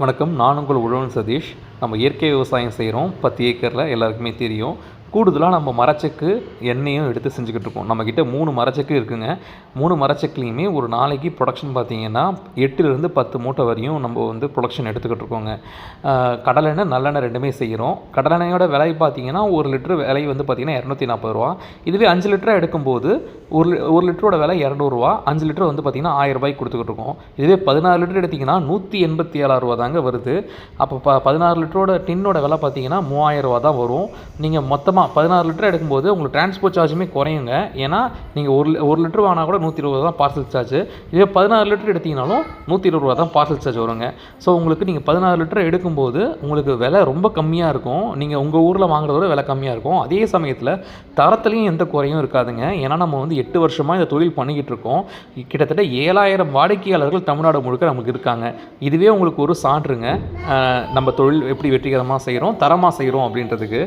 வணக்கம். நான் உங்கள் உழவன் சதீஷ். நம்ம இயற்கை விவசாயம் செய்கிறோம் 10 ஏக்கரில், எல்லாருக்குமே தெரியும். கூடுதலாக நம்ம மரச்செக்கு எண்ணெயும் எடுத்து செஞ்சுக்கிட்டு இருக்கோம். நம்மக்கிட்ட 3 மரச்செக்கு இருக்குங்க. 3 மரச்செக்குலேயுமே ஒரு நாளைக்கு ப்ரொடக்ஷன் பார்த்திங்கன்னா 8லேருந்து 10 மூட்டை வரையும் நம்ம ப்ரொடக்ஷன் எடுத்துக்கிட்டு இருக்கோங்க. கடலெண்ணெய் நல்லெண்ணெய் ரெண்டுமே செய்கிறோம். கடலெண்ணெயோட விலை பார்த்திங்கன்னா 1 லிட்டரு விலை பார்த்திங்கன்னா ₹240. இதுவே 5 லிட்டராக எடுக்கும்போது ஒரு லிட்டரோட விலை ₹200. 5 லிட்டர் பார்த்திங்கன்னா ₹1000 கொடுத்துக்கிட்டு இருக்கோம். இதுவே 16 லிட்டர் எடுத்திங்கன்னா ₹187 தாங்க வருது. அப்போ 16 லிட்டரோட டின்னோட விலை பார்த்திங்கன்னா ₹3000 தான் வரும். நீங்கள் மொத்தமாக 16 லிட்டர் எடுக்கும்போது உங்களுக்கு டிரான்ஸ்போர்ட் சார்ஜுமே குறையுங்க. ஏன்னா நீங்கள் ஒரு லிட்டர் வாங்கினா கூட ₹120 தான் பார்சல் சார்ஜ். இதே 16 லிட்டர் எடுத்திங்கனாலும் ₹120 தான் பார்சல் சார்ஜ் வருங்க. ஸோ உங்களுக்கு நீங்கள் 16 லிட்டர் எடுக்கும்போது உங்களுக்கு விலை ரொம்ப கம்மியாக இருக்கும். நீங்கள் உங்கள் ஊரில் வாங்குறதோட விலை கம்மியாக இருக்கும். அதே சமயத்தில் தரத்துலையும் எந்த குறையும் இருக்காதுங்க. ஏன்னா நம்ம 8 வருஷமாக இந்த தொழில் பண்ணிக்கிட்டு இருக்கோம். கிட்டத்தட்ட 7000 வாடிக்கையாளர்கள் தமிழ்நாடு முழுக்க நமக்கு இருக்காங்க. இதுவே உங்களுக்கு ஒரு சான்றுங்க, நம்ம தொழில் எப்படி வெற்றிகரமாக செய்கிறோம், தரமாக செய்கிறோம் அப்படின்றதுக்கு.